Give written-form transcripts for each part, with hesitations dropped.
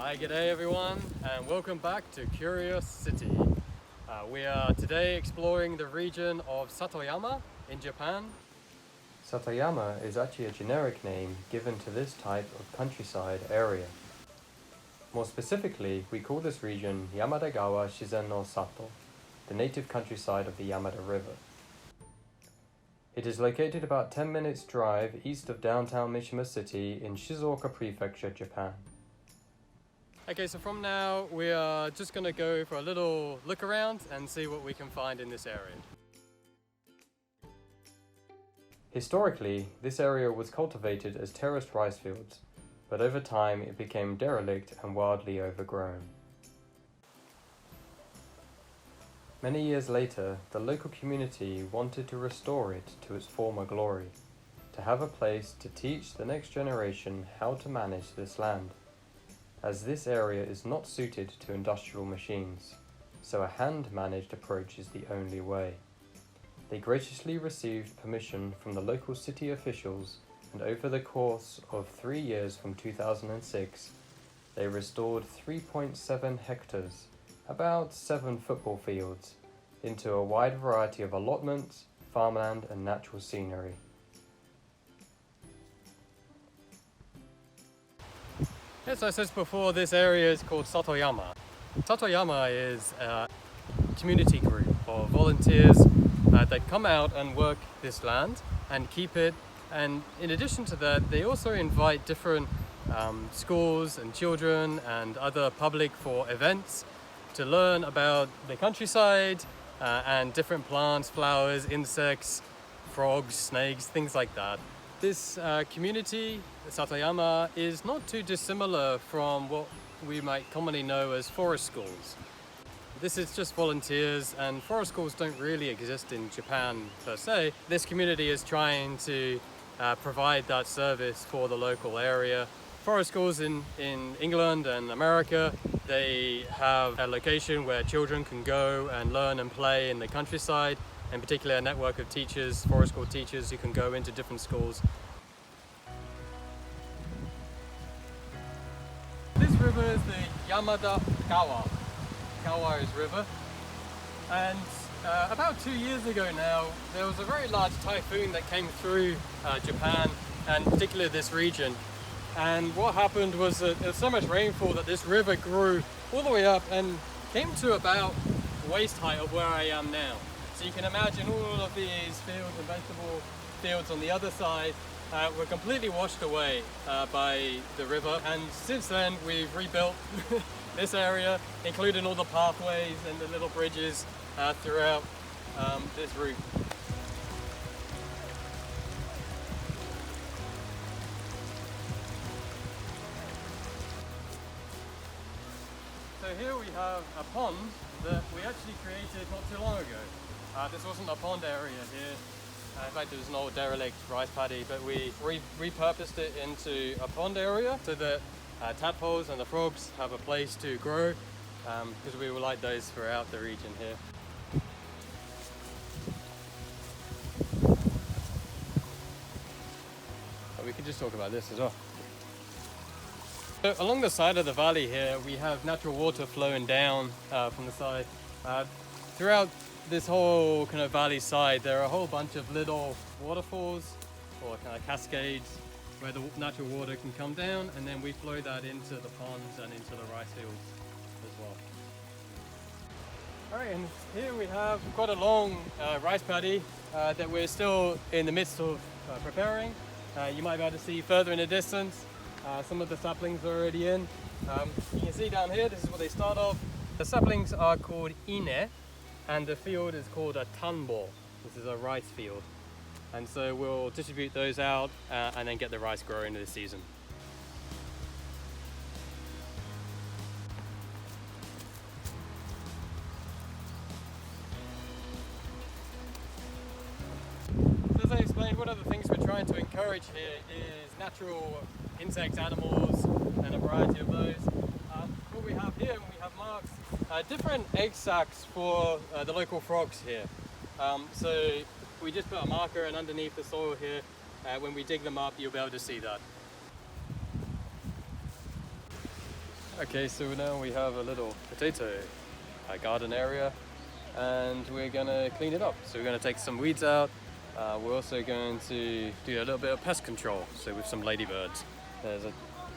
Hi, g'day everyone, and welcome back to Curious City. We are today exploring the region of Satoyama in Japan. Satoyama is actually a generic name given to this type of countryside area. More specifically, we call this region Yamada Gawa Shizen no Sato, the native countryside of the Yamada River. It is located about 10 minutes drive east of downtown Mishima City in Shizuoka Prefecture, Japan. Okay, so from now we are just going to go for a little look around and see what we can find in this area. Historically, this area was cultivated as terraced rice fields, but over time it became derelict and wildly overgrown. Many years later, the local community wanted to restore it to its former glory, to have a place to teach the next generation how to manage this land, as this area is not suited to industrial machines, so a hand-managed approach is the only way. They graciously received permission from the local city officials, and over the course of 3 years from 2006, they restored 3.7 hectares, about 7 football fields, into a wide variety of allotments, farmland and natural scenery. As I said before, this area is called Satoyama. Satoyama is a community group of volunteers that come out and work this land and keep it. And in addition to that, they also invite different schools and children and other public for events to learn about the countryside and different plants, flowers, insects, frogs, snakes, things like that. This community, Satoyama, is not too dissimilar from what we might commonly know as forest schools. This is just volunteers, and forest schools don't really exist in Japan per se. This community is trying to provide that service for the local area. Forest schools in England and America, they have a location where children can go and learn and play in the countryside, in particular a network of teachers, forest school teachers who can go into different schools. This river is the Yamada Cowboys River, and about 2 years ago now there was a very large typhoon that came through Japan and particularly this region, and what happened was that there was so much rainfall that this river grew all the way up and came to about waist height of where I am now. So you can imagine all of these fields and vegetable fields on the other side were completely washed away by the river, and since then we've rebuilt this area, including all the pathways and the little bridges throughout this route. So here we have a pond that we actually created not too long ago. This wasn't a pond area here. In fact, it was an old derelict rice paddy, but we repurposed it into a pond area so that tadpoles and the frogs have a place to grow, because we would like those throughout the region here. But we could just talk about this as well. So along the side of the valley here, we have natural water flowing down from the side. Throughout this whole kind of valley side, there are a whole bunch of little waterfalls or kind of cascades where the natural water can come down, and then we flow that into the ponds and into the rice fields as well. Alright, and here we have quite a long rice paddy that we're still in the midst of preparing. You might be able to see further in the distance. Some of the saplings are already in. You can see down here, this is what they start off. The saplings are called ine, and the field is called a tanbo. This is a rice field. And so we'll distribute those out and then get the rice growing this season. So as I explained, one of the things we're trying to encourage here is natural insects, animals, and a variety of those. What we have here, we have marks, different egg sacs for the local frogs here. So we just put a marker, and underneath the soil here, when we dig them up, you'll be able to see that. Okay, so now we have a little potato garden area and we're gonna clean it up. So we're gonna take some weeds out. We're also going to do a little bit of pest control, so with some ladybirds. There's a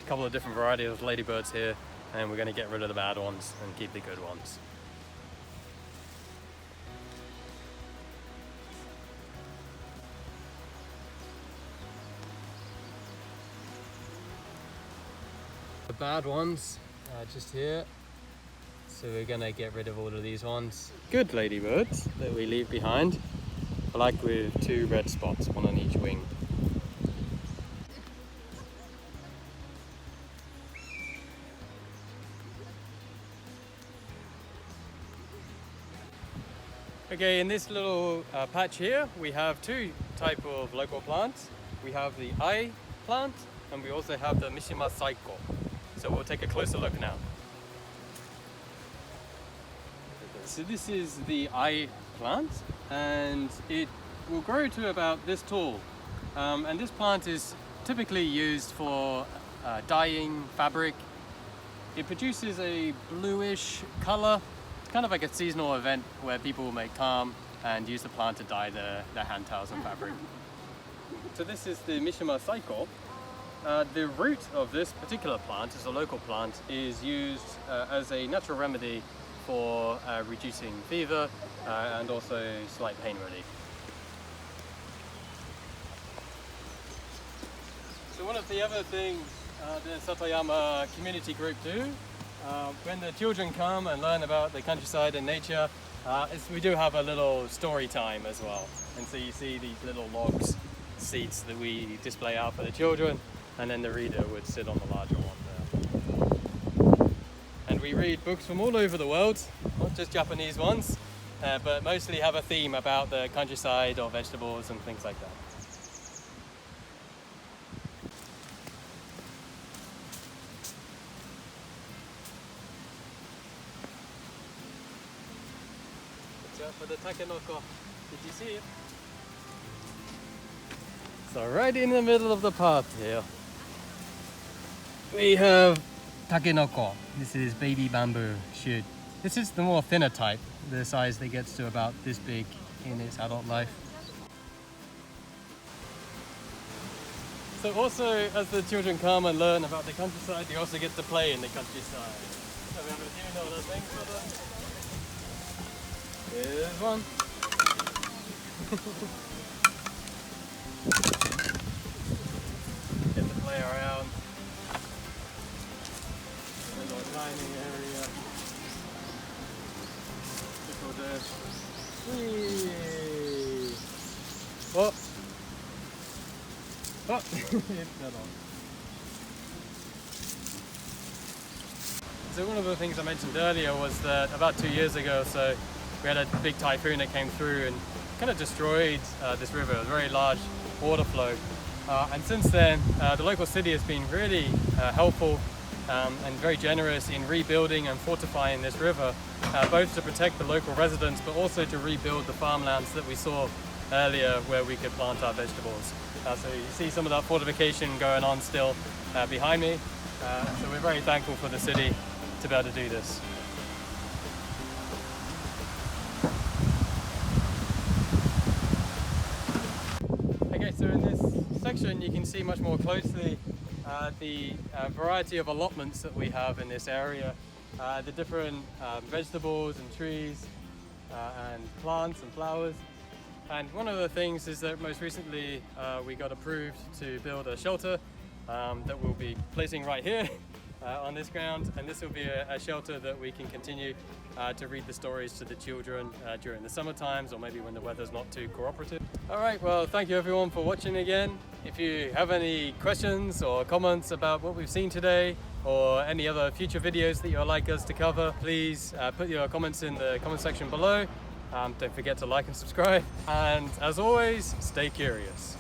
couple of different varieties of ladybirds here, and we're going to get rid of the bad ones and keep the good ones. The bad ones are just here, so we're going to get rid of all of these ones. Good ladybirds that we leave behind, black with 2 red spots, one on each wing. Okay, in this little patch here, we have 2 types of local plants. We have the ai plant, and we also have the Mishima Saiko. So we'll take a closer look now. So this is the ai plant, and it will grow to about this tall. And this plant is typically used for dyeing fabric. It produces a bluish color. It's kind of like a seasonal event where people may come and use the plant to dye their hand towels and fabric. So this is the Mishima Saiko. The root of this particular plant, as a local plant, is used as a natural remedy for reducing fever and also slight pain relief. So one of the other things the Satoyama community group do when the children come and learn about the countryside and nature, is we do have a little story time as well. And so you see these little logs, seats that we display out for the children, and then the reader would sit on the larger one there. And we read books from all over the world, not just Japanese ones, but mostly have a theme about the countryside or vegetables and things like that. For the takenoko. Did you see it? So right in the middle of the path here, we have takenoko. This is baby bamboo shoot. This is the more thinner type, the size that gets to about this big in its adult life. So also, as the children come and learn about the countryside, they also get to play in the countryside. So we have a few little things for them. Here's one. Get to play around. A little climbing area. Tickle this. Whee! Oh! Oh! It fell off. So one of the things I mentioned earlier was that about 2 years ago or so, we had a big typhoon that came through and kind of destroyed this river. It was a very large water flow. And since then, the local city has been really helpful and very generous in rebuilding and fortifying this river, both to protect the local residents, but also to rebuild the farmlands that we saw earlier where we could plant our vegetables. So you see some of that fortification going on still behind me. So we're very thankful for the city to be able to do this. So in this section you can see much more closely the variety of allotments that we have in this area, the different vegetables and trees and plants and flowers. And one of the things is that most recently we got approved to build a shelter that we'll be placing right here on this ground, and this will be a shelter that we can continue to read the stories to the children during the summer times, or maybe when the weather's not too cooperative. Alright, well, thank you everyone for watching again. If you have any questions or comments about what we've seen today, or any other future videos that you'd like us to cover, please put your comments in the comment section below. Don't forget to like and subscribe, and as always, stay curious.